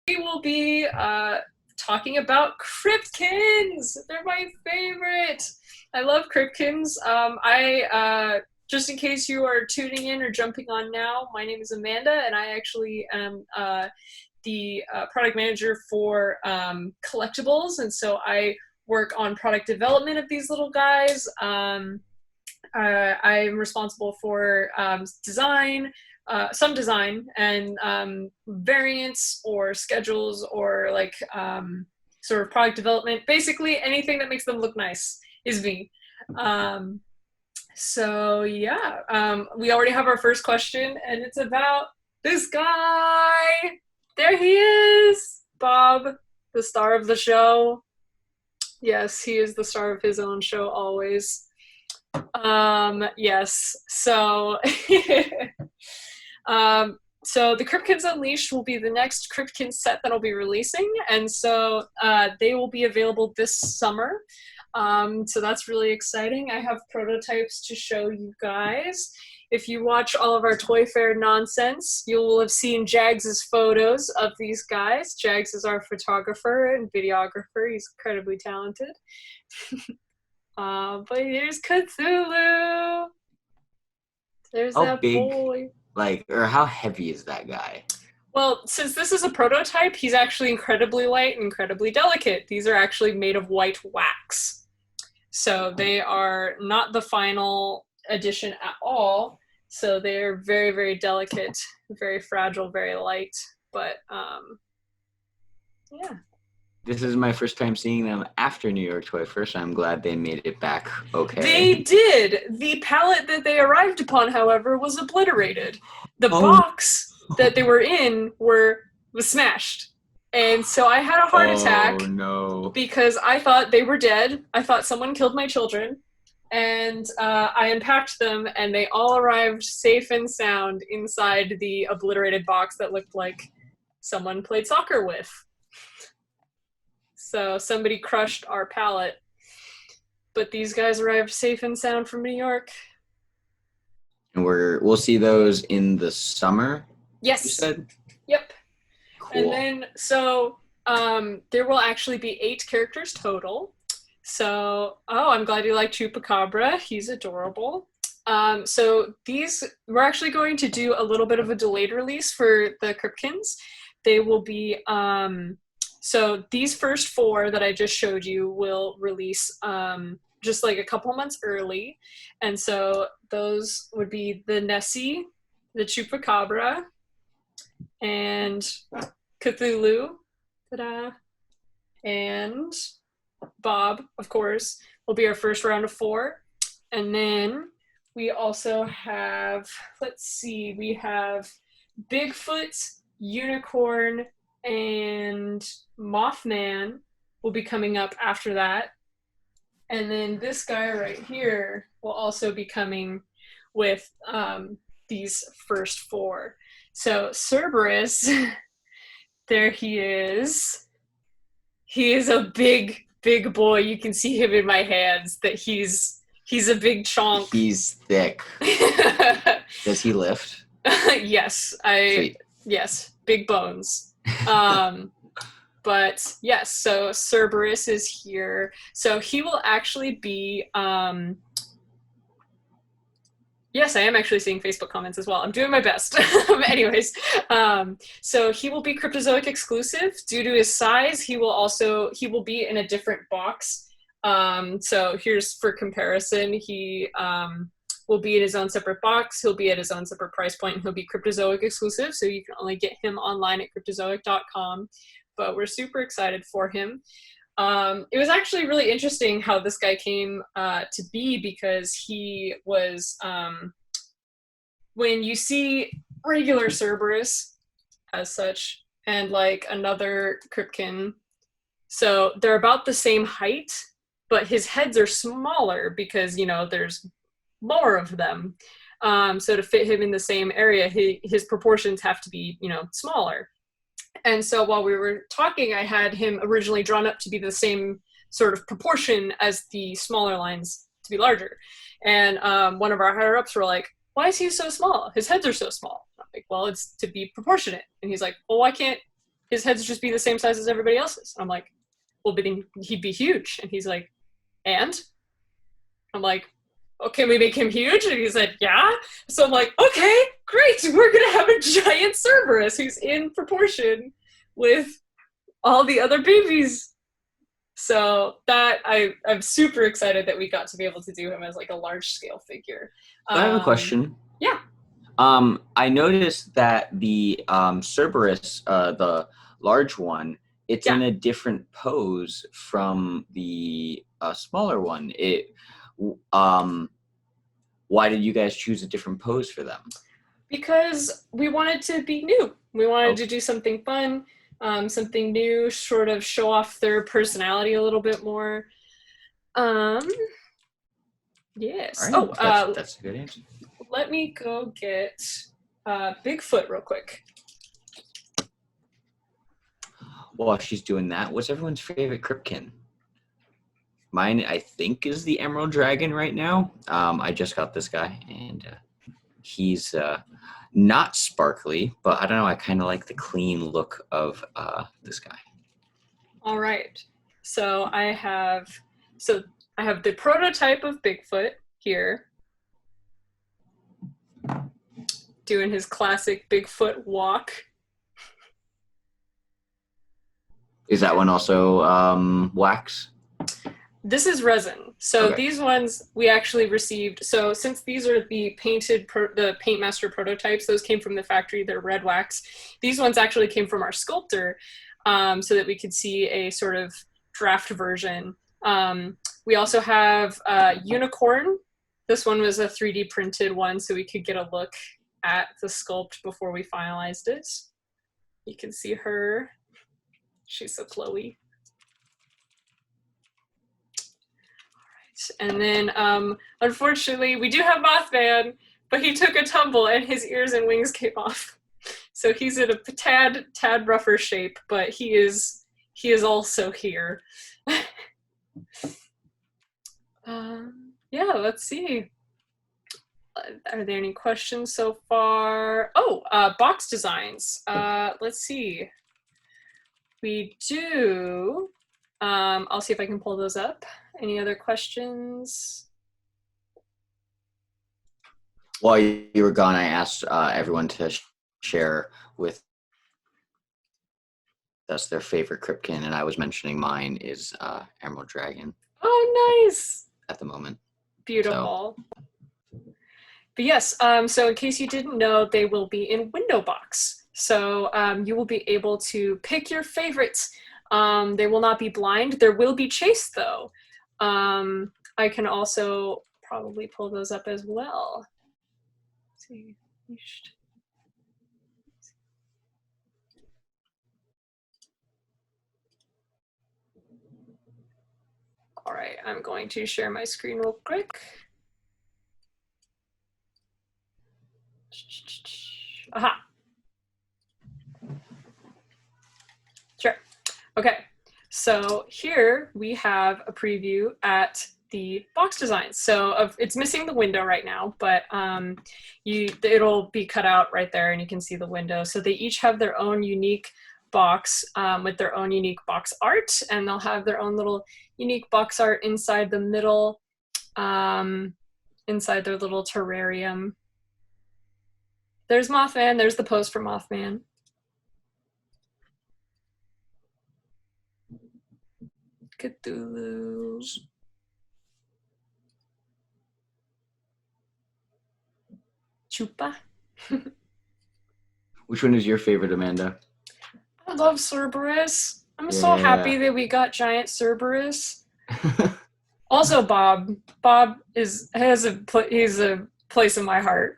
we will be talking about Cryptkins. They're my favorite. I love Cryptkins. Just in case you are tuning in or jumping on now, my name is Amanda, and I actually am the product manager for Collectibles, and so I work on product development of these little guys. I'm responsible for design, some design, and variants or schedules or like sort of product development. Basically, anything that makes them look nice is me. So yeah, we already have our first question, and it's about this guy. There he is, Bob, the star of the show. Yes, he is the star of his own show always. Yes. So, so the Cryptkins Unleashed will be the next Cryptkins set that I'll be releasing, and so they will be available this summer. So that's really exciting. I have prototypes to show you guys. If you watch all of our Toy Fair nonsense, you will have seen Jags' photos of these guys. Jags is our photographer and videographer. He's incredibly talented. But here's Cthulhu. There's How that big, boy. or how heavy is that guy? Well, since this is a prototype, he's actually incredibly light and incredibly delicate. These are actually made of white wax. So they are not the final edition at all. So they're very, very delicate, very fragile, very light. But yeah. This is my first time seeing them after New York Toy Fair, so I'm glad they made it back okay. They did. The pallet that they arrived upon, however, was obliterated. The box that they were in was smashed. And so I had a heart attack. Oh no. Because I thought they were dead. I thought someone killed my children. And I unpacked them, and they all arrived safe and sound inside the obliterated box that looked like someone played soccer with. So somebody crushed our pallet. But these guys arrived safe and sound from New York. And we'll see those in the summer? Yes. You said? Yep. Cool. And then, so there will actually be 8 characters total. So, I'm glad you like Chupacabra. He's adorable. So we're actually going to do a little bit of a delayed release for the Cryptkins. They will be, so these first 4 that I just showed you will release just like a couple months early. And so those would be the Nessie, the Chupacabra, and Cthulhu, ta-da, and Bob, of course, will be our first round of 4. And then we also have, we have Bigfoot, Unicorn, and Mothman will be coming up after that. And then this guy right here will also be coming with these first 4. So Cerberus, there he is. He is a big boy. You can see him in my hands that he's a big chonk. He's thick. Does he lift? Yes. Sweet. Yes, big bones. But yes, so Cerberus is here. So he will actually be yes, I am actually seeing Facebook comments as well. I'm doing my best. Anyways, so he will be Cryptozoic exclusive. Due to his size, he will be in a different box. So here's for comparison. He will be in his own separate box. He'll be at his own separate price point. And he'll be Cryptozoic exclusive, so you can only get him online at cryptozoic.com. But we're super excited for him. It was actually really interesting how this guy came to be, because he was, when you see regular Cerberus as such, and like another Cryptkin, so they're about the same height, but his heads are smaller because, there's more of them. So to fit him in the same area, his proportions have to be, smaller. And so while we were talking, I had him originally drawn up to be the same sort of proportion as the smaller lines to be larger. And one of our higher-ups were like, why is he so small? His heads are so small. I'm like, well, it's to be proportionate. And he's like, well, why can't his head's just be the same size as everybody else's. I'm like, well, but then he'd be huge. And he's like, and? I'm like, oh, can we make him huge? And he said, yeah. So I'm like, okay, great. We're going to have a giant Cerberus who's in proportion with all the other babies. So that I'm super excited that we got to be able to do him as like a large scale figure. I have a question. Yeah. I noticed that the Cerberus, the large one, it's in a different pose from the smaller one. Why did you guys choose a different pose for them? Because we wanted to be new. We wanted to do something fun. Something new, sort of show off their personality a little bit more. Yes. Right. That's a good answer. Let me go get Bigfoot real quick. While she's doing that, what's everyone's favorite Cryptkin? Mine, I think, is the Emerald Dragon right now. I just got this guy, and he's not sparkly, but I don't know. I kind of like the clean look of this guy. All right. So I have the prototype of Bigfoot here, doing his classic Bigfoot walk. Is that one also wax? This is resin. So these ones we actually received. So since these are the the Paintmaster prototypes, those came from the factory. They're red wax. These ones actually came from our sculptor, so that we could see a sort of draft version. We also have Unicorn. This one was a 3D printed one, so we could get a look at the sculpt before we finalized it. You can see her. She's so flowy. And then, unfortunately, we do have Mothman, but he took a tumble and his ears and wings came off. So he's in a tad rougher shape, but he is also here. Yeah, let's see. Are there any questions so far? Oh, box designs. Let's see. We do. I'll see if I can pull those up. Any other questions? While you were gone, I asked everyone to share with us their favorite Cryptkin, and I was mentioning mine is Emerald Dragon. Oh, nice. At the moment. Beautiful. So. But yes, so in case you didn't know, they will be in window box. So you will be able to pick your favorites. They will not be blind. There will be chase, though. I can also probably pull those up as well. Let's see. All right, I'm going to share my screen real quick. Aha. Sure. Okay. So here we have a preview at the box design. So it's missing the window right now, but it'll be cut out right there and you can see the window. So they each have their own unique box with their own unique box art, and they'll have their own little unique box art inside the middle, inside their little terrarium. There's Mothman. There's the pose for Mothman. Cthulhu. Chupa. Which one is your favorite, Amanda? I love Cerberus. I'm so happy that we got giant Cerberus. Also, Bob. Bob he's a place in my heart.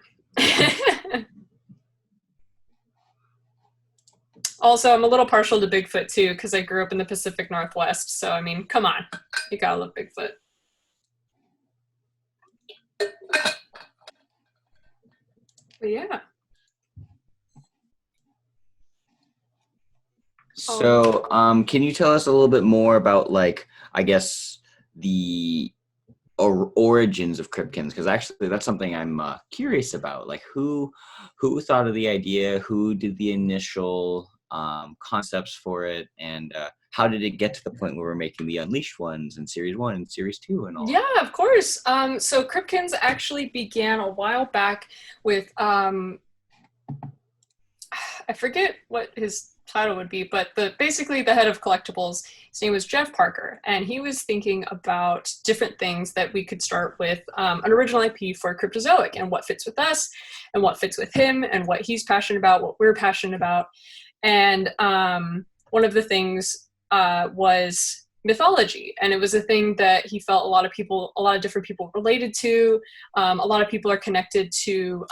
Also, I'm a little partial to Bigfoot too because I grew up in the Pacific Northwest. So I mean, come on, you gotta love Bigfoot. But yeah. So, can you tell us a little bit more about, like, I guess, the origins of Cryptkins? Because actually, that's something I'm curious about. Like, who thought of the idea? Who did the initial concepts for it, and how did it get to the point where we're making the Unleashed ones and Series 1 and Series 2 and all Yeah, that? of course. So Cryptkins actually began a while back with I forget what his title would be, but basically the head of Collectibles, his name was Jeff Parker, and he was thinking about different things that we could start with an original IP for Cryptozoic and what fits with us and what fits with him and what he's passionate about, what we're passionate about. And one of the things was mythology, and it was a thing that he felt a lot of different people related to. A lot of people are connected to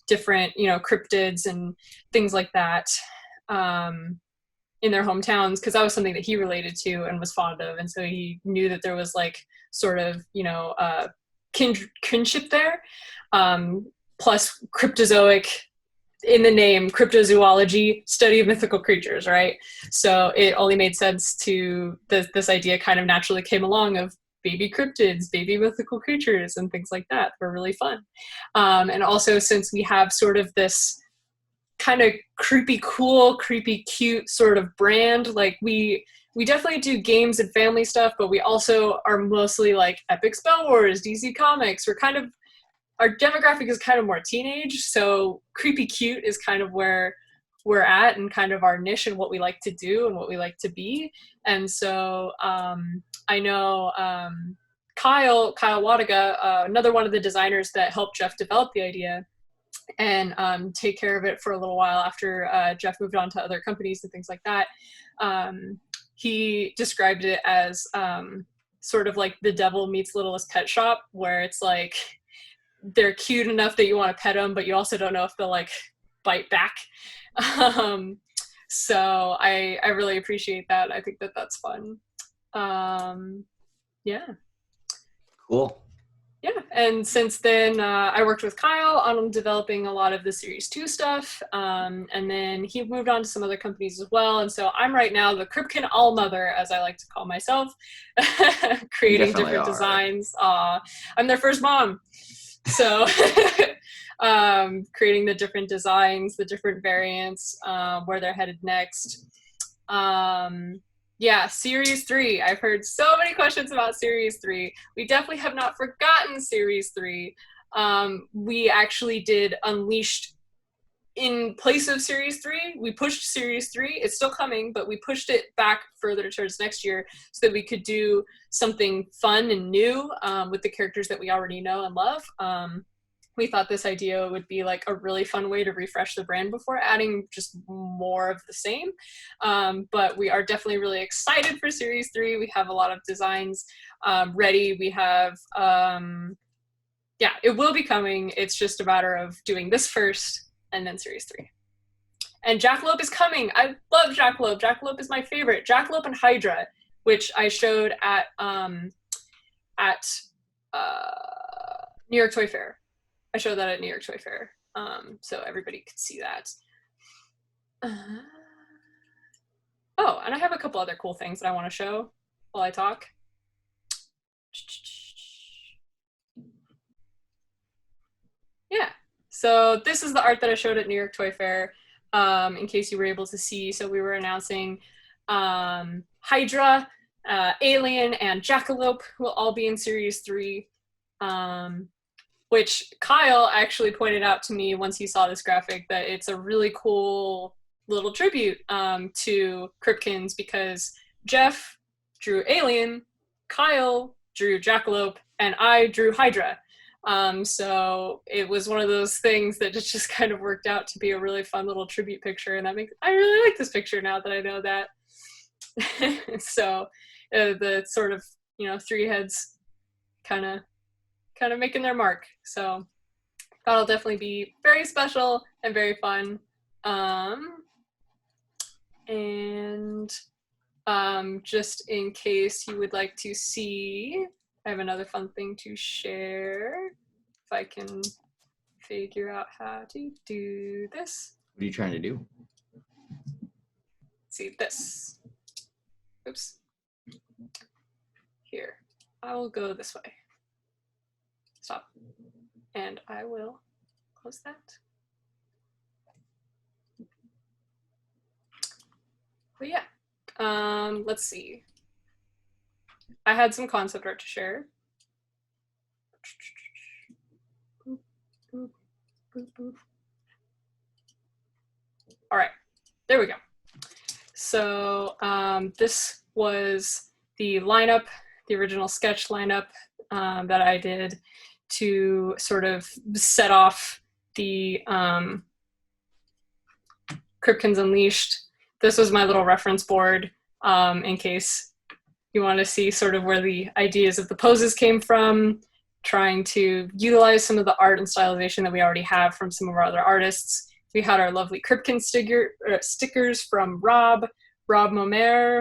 different, cryptids and things like that in their hometowns, because that was something that he related to and was fond of, and so he knew that there was like sort of kinship there. Plus Cryptozoic, in the name, cryptozoology, study of mythical creatures, right? So it only made sense to this idea kind of naturally came along of baby cryptids, baby mythical creatures, and things like that were really fun. And also, since we have sort of this kind of creepy cool, creepy cute sort of brand, like we definitely do games and family stuff, but we also are mostly like Epic Spell Wars, DC Comics. We're kind of, our demographic is kind of more teenage, so creepy cute is kind of where we're at and kind of our niche and what we like to do and what we like to be. And so I know Kyle Wadaga, another one of the designers that helped Jeff develop the idea and take care of it for a little while after Jeff moved on to other companies and things like that. He described it as sort of like the devil meets Littlest Pet Shop, where it's like they're cute enough that you want to pet them, but you also don't know if they'll like bite back. So I really appreciate that. I think that that's fun. Yeah. Cool. Yeah, and since then, I worked with Kyle on developing a lot of the Series 2 stuff, and then he moved on to some other companies as well, and so I'm right now the Cryptkin all-mother, as I like to call myself, creating different designs. I'm their first mom, so creating the different designs, the different variants, where they're headed next. Yeah, Series 3. I've heard so many questions about Series 3. We definitely have not forgotten Series 3. We actually did Unleashed in place of Series 3. We pushed Series 3. It's still coming, but we pushed it back further towards next year so that we could do something fun and new with the characters that we already know and love. We thought this idea would be like a really fun way to refresh the brand before adding just more of the same. But we are definitely really excited for Series 3. We have a lot of designs ready. We have, yeah, it will be coming. It's just a matter of doing this first and then Series 3. And Jackalope is coming. I love Jackalope. Jackalope is my favorite. Jackalope and Hydra, which I showed at New York Toy Fair. I showed that at New York Toy Fair, so everybody could see that. Oh, and I have a couple other cool things that I want to show while I talk. Yeah, so this is the art that I showed at New York Toy Fair, in case you were able to see. So we were announcing Hydra, Alien, and Jackalope will all be in Series 3. Which Kyle actually pointed out to me once he saw this graphic, that it's a really cool little tribute to Cryptkins, because Jeff drew Alien, Kyle drew Jackalope, and I drew Hydra. So it was one of those things that just kind of worked out to be a really fun little tribute picture, and I really like this picture now that I know that. So the sort of, three heads kind of making their mark. So that'll definitely be very special and very fun. And just in case you would like to see, I have another fun thing to share. If I can figure out how to do this. What are you trying to do? Let's see this. Oops. Here. I will go this way. Stop. And I will close that. But yeah, let's see. I had some concept art to share. All right, there we go. So this was the lineup, the original sketch lineup that I did to sort of set off the Cryptkins Unleashed. This was my little reference board in case you want to see sort of where the ideas of the poses came from, trying to utilize some of the art and stylization that we already have from some of our other artists. We had our lovely Cryptkin stickers from Rob Momertz,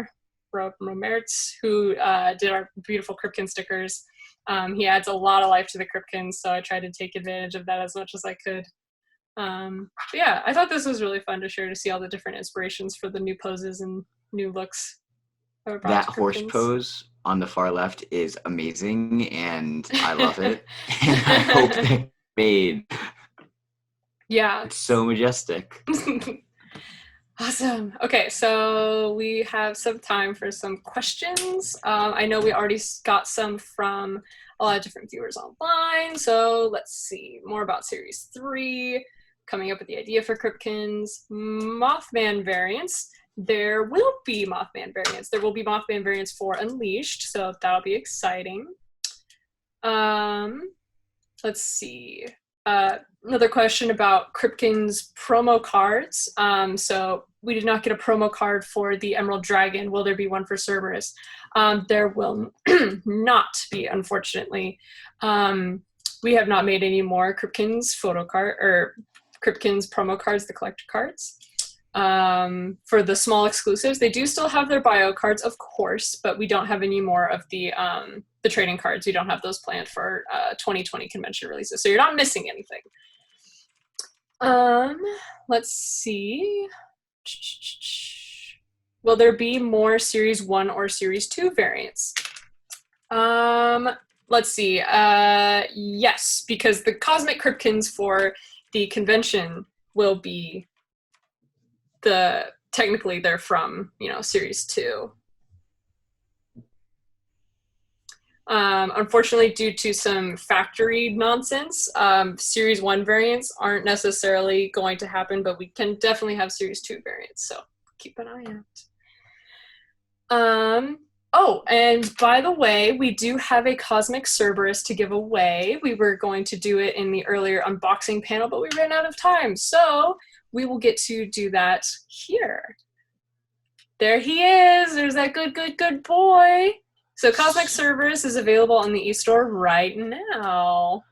who did our beautiful Cryptkin stickers. He adds a lot of life to the Cryptkins, so I tried to take advantage of that as much as I could. But yeah, I thought this was really fun to share, to see all the different inspirations for the new poses and new looks that were brought That to horse Cryptkins. pose on the far left is amazing, and I love it. And I hope they're made. Yeah. It's so majestic. Awesome. Okay, so we have some time for some questions. I know we already got some from a lot of different viewers online. So let's see more about Series 3, coming up with the idea for Cryptkins, Mothman variants. There will be Mothman variants. There will be Mothman variants for Unleashed, so that'll be exciting. Let's see. Another question about Cryptkins promo cards. So we did not get a promo card for the Emerald Dragon. Will there be one for Cerberus? There will not be, unfortunately. We have not made any more Cryptkins photo card or Cryptkins promo cards, the collector cards. For the small exclusives, they do still have their bio cards, of course, but we don't have any more of the trading cards. We don't have those planned for 2020 convention releases, so you're not missing anything. Let's see. Will there be more Series 1 or Series 2 variants? Let's see. Yes, because the Cosmic Cryptkins for the convention will be technically they're from, Series 2. Unfortunately, due to some factory nonsense, Series 1 variants aren't necessarily going to happen, but we can definitely have Series 2 variants, so keep an eye out. Oh, and by the way, we do have a Cosmic Cerberus to give away. We were going to do it in the earlier unboxing panel, but we ran out of time, so we will get to do that here. There he is. There's that good boy. So Cosmic Cerberus is available on the eStore right now.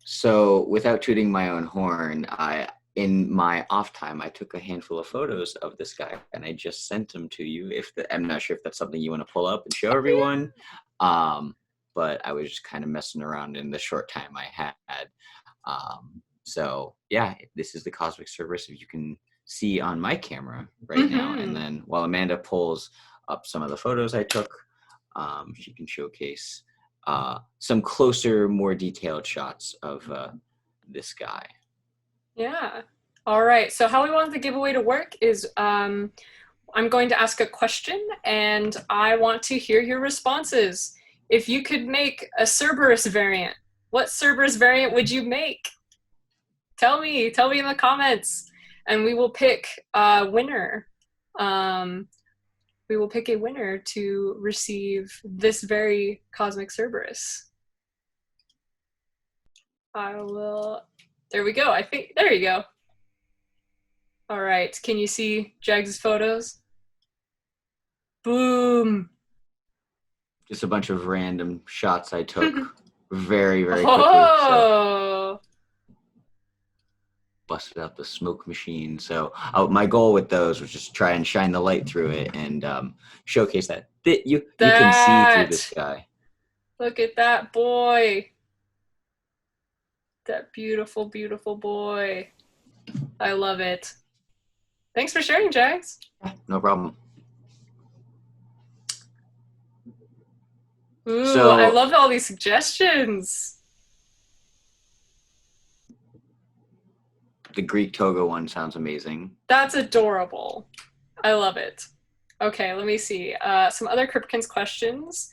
So without tooting my own horn, in my off time, I took a handful of photos of this guy, and I just sent them to you. I'm not sure if that's something you want to pull up and show everyone, but I was just kind of messing around in the short time I had. So yeah, this is the Cosmic Cerberus. If you can see on my camera right now, and then while Amanda pulls up some of the photos I took, she can showcase some closer, more detailed shots of this guy. Yeah. All right. So how we want the giveaway to work is I'm going to ask a question, and I want to hear your responses. If you could make a Cerberus variant, what Cerberus variant would you make? Tell me in the comments, and we will pick a winner. We will pick a winner to receive this very Cosmic Cerberus. There we go. There you go. All right, can you see Jags' photos? Boom. Just a bunch of random shots I took very, very quickly. Oh. So busted out the smoke machine. So my goal with those was just try and shine the light through it and showcase that you can see through this guy. Look at that boy. That beautiful, beautiful boy. I love it. Thanks for sharing, Jags. No problem. Ooh, so, I love all these suggestions. The Greek toga one sounds amazing. That's adorable. I love it. Okay, let me see. Some other Cryptkins questions.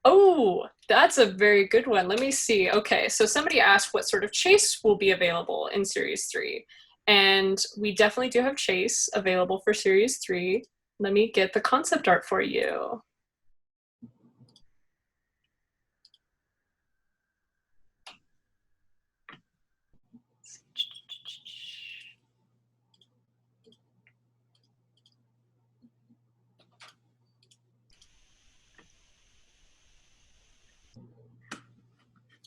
Oh, that's a very good one. Let me see. Okay, so somebody asked what sort of chase will be available in Series 3. And we definitely do have chase available for Series 3. Let me get the concept art for you.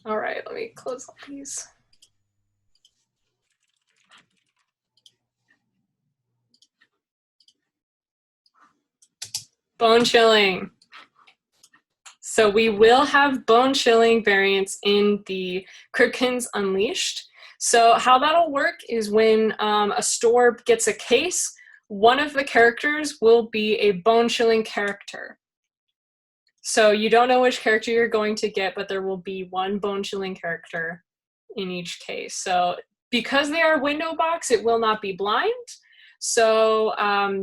All right, let me close all these. Bone chilling. So we will have bone chilling variants in the Cryptkins Unleashed. So how that'll work is when a store gets a case, one of the characters will be a bone chilling character. So you don't know which character you're going to get, but there will be one bone chilling character in each case. So because they are window box, it will not be blind. So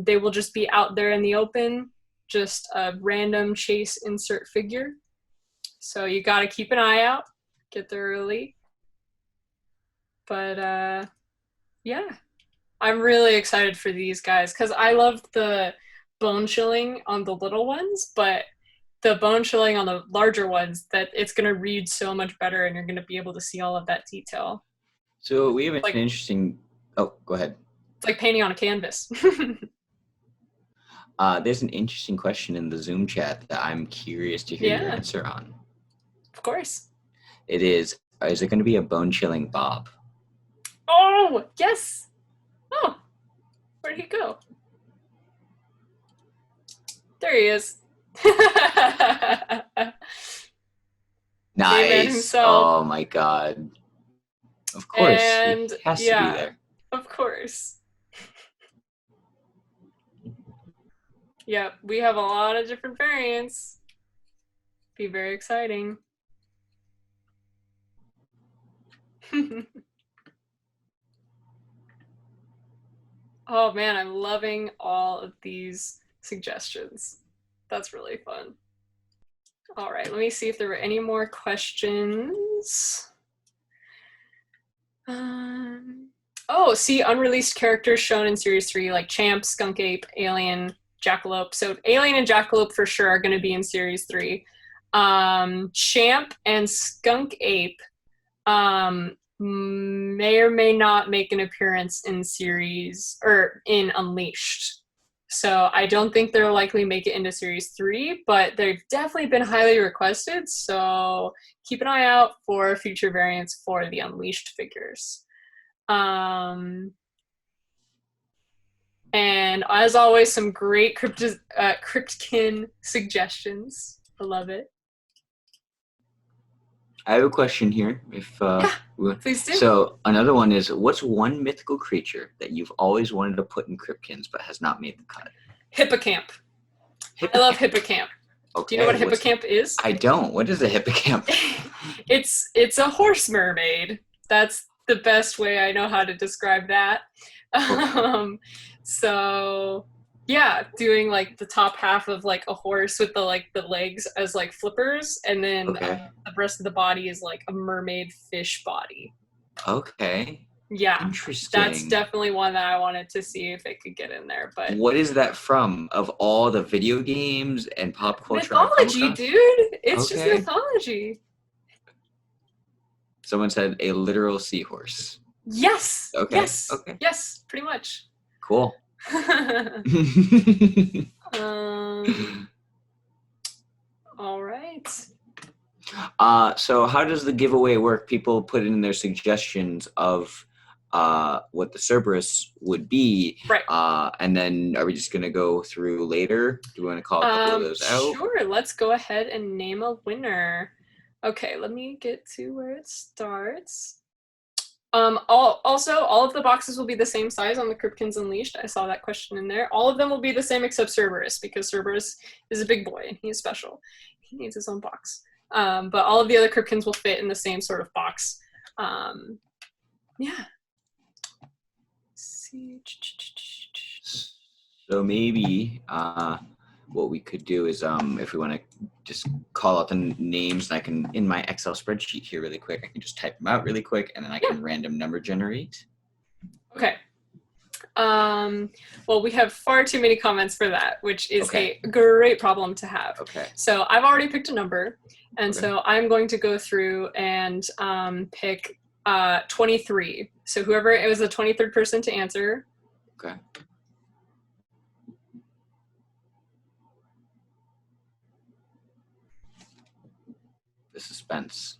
they will just be out there in the open, just a random chase insert figure. So you got to keep an eye out, get there early. But yeah, I'm really excited for these guys because I love the bone chilling on the little ones, but the bone chilling on the larger ones, that it's going to read so much better and you're going to be able to see all of that detail. So we have an Like, interesting. Oh, go ahead. it's like painting on a canvas. There's an interesting question in the Zoom chat that I'm curious to hear your Yeah, answer on. of course. It is it going to be a bone chilling Bob? Oh, yes. Oh, where'd he go? There he is. Amen Nice. himself. Oh my god. Of course. He And has to be yeah, there. of course. Yep, we have a lot of different variants. Be very exciting. Oh man, I'm loving all of these suggestions. That's really fun. All right, let me see if there were any more questions. Oh, see unreleased characters shown in Series 3, like Champ, Skunk Ape, Alien, Jackalope. So Alien and Jackalope for sure are going to be in Series 3. Champ and Skunk Ape may or may not make an appearance in Series, or in Unleashed. So I don't think they'll likely make it into Series 3, but they've definitely been highly requested. So keep an eye out for future variants for the Unleashed figures. And as always, some great Cryptkin suggestions. I love it. I have a question here. Yeah, please do. So another one is, what's one mythical creature that you've always wanted to put in Cryptkins but has not made the cut? Hippocamp. I love Hippocamp. Okay, do you know what a hippocamp is? I don't. What is a hippocamp? It's a horse mermaid. That's the best way I know how to describe that. Okay. So yeah, doing like the top half of like a horse with the legs as like flippers, and then Okay. the rest of the body is like a mermaid fish body. Okay. Yeah, that's Interesting. definitely one that I wanted to see if it could get in there. But What is that from? Of all the video games and pop culture I've come mythology, across? dude. It's just Okay. mythology. Someone said a literal seahorse. Yes, Okay. yes, Okay. yes, pretty much. Cool. um, all right. So how does the giveaway work? People put in their suggestions of what the Cerberus would be. Right. And then are we just going to go through later? Do we want to call a couple of those out? Sure, let's go ahead and name a winner. Okay, let me get to where it starts. Also, all of the boxes will be the same size on the Cryptkins Unleashed. I saw that question in there. All of them will be the same except Cerberus, because Cerberus is a big boy and he's special. He needs his own box. But all of the other Cryptkins will fit in the same sort of box. Yeah. Let's see. So maybe what we could do is if we want to just call out the names, and I can, in my Excel spreadsheet here really quick, I can just type them out really quick, and then I can random number generate. Okay. Well, we have far too many comments for that, which is a great problem to have. Okay. So I've already picked a number, and so I'm going to go through and pick 23. So whoever, it was the 23rd person to answer. Okay. The suspense.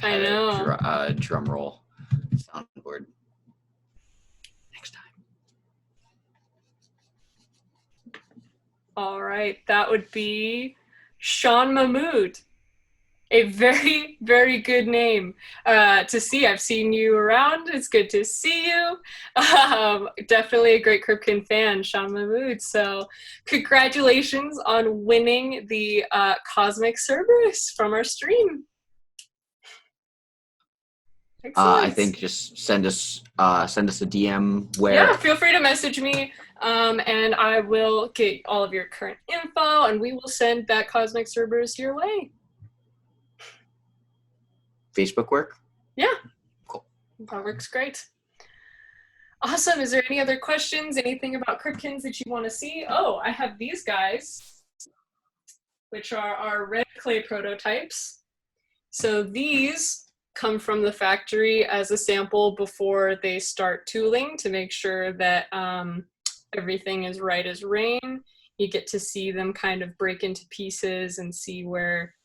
I know. Drum roll soundboard. Next time. All right, that would be Sean Mahmood. A very, very good name to see. I've seen you around. It's good to see you. Definitely a great Cryptkin fan, Sean Mahmood. So congratulations on winning the Cosmic Cerberus from our stream. I think just send us a DM where. Yeah, feel free to message me, and I will get all of your current info, and we will send that Cosmic Cerberus your way. Facebook work? Yeah. Cool. That works great. Awesome. Is there any other questions? Anything about Cryptkins that you want to see? Oh, I have these guys, which are our red clay prototypes. So these come from the factory as a sample before they start tooling to make sure that everything is right as rain. You get to see them kind of break into pieces and see where,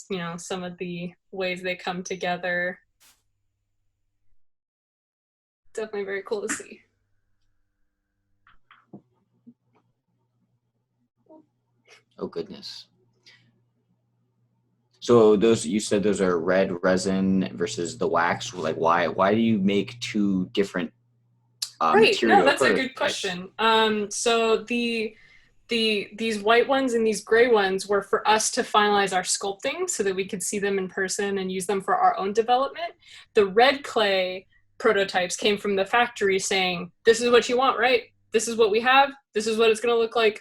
you know, some of the ways they come together. Definitely very cool to see. Oh goodness. So those, you said those are red resin versus the wax. Like why do you make two different material? No, that's a good question. So these white ones and these gray ones were for us to finalize our sculpting so that we could see them in person and use them for our own development. The red clay prototypes came from the factory saying, this is what you want, right? This is what we have. This is what it's going to look like.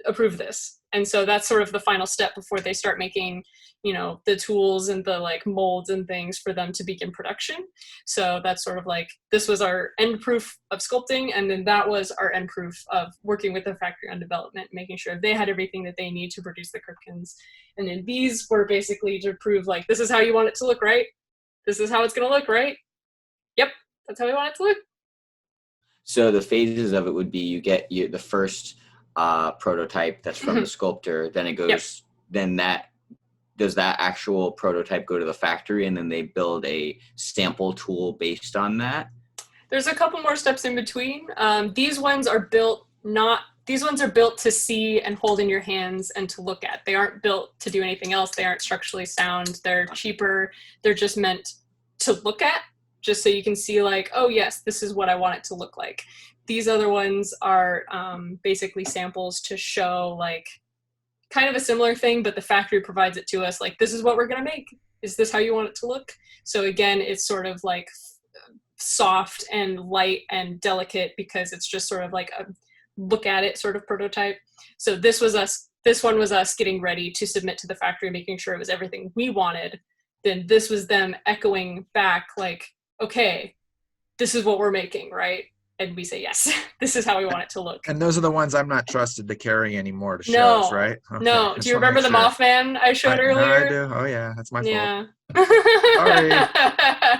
Approve this. And so that's sort of the final step before they start making, you know, the tools and the like molds and things for them to begin production. So that's sort of like, this was our end proof of sculpting, and then that was our end proof of working with the factory on development, making sure they had everything that they need to produce the Cryptkins. And then these were basically to prove like, this is how you want it to look, right? This is how it's going to look, right? Yep, that's how we want it to look. So the phases of it would be, you get the first prototype that's from the sculptor, then it goes, then that, does that actual prototype go to the factory and then they build a sample tool based on that? There's a couple more steps in between. These ones are built to see and hold in your hands and to look at. They aren't built to do anything else. They aren't structurally sound. They're cheaper. They're just meant to look at, just so you can see like, oh yes, this is what I want it to look like. These other ones are basically samples to show like kind of a similar thing, but the factory provides it to us like, this is what we're going to make. Is this how you want it to look? So again, it's sort of like soft and light and delicate because it's just sort of like a look at it sort of prototype. So this one was us getting ready to submit to the factory, making sure it was everything we wanted. Then this was them echoing back like, okay, this is what we're making, right? And we say, yes, this is how we want it to look. And those are the ones I'm not trusted to carry anymore to shows, right? Okay. No. Do you remember the Mothman I showed earlier? No, I do. Oh, yeah. That's my fault. Yeah. Sorry.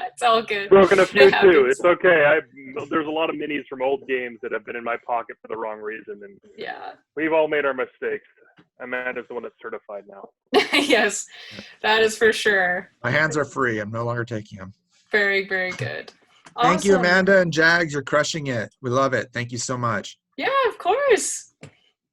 It's all good. Broken a few too. It's okay. There's a lot of minis from old games that have been in my pocket for the wrong reason. And yeah, we've all made our mistakes. Amanda's the one that's certified now. Yes, that is for sure. My hands are free. I'm no longer taking them. Very, very good. Awesome. Thank you, Amanda and Jags. You're crushing it. We love it. Thank you so much. Yeah, of course.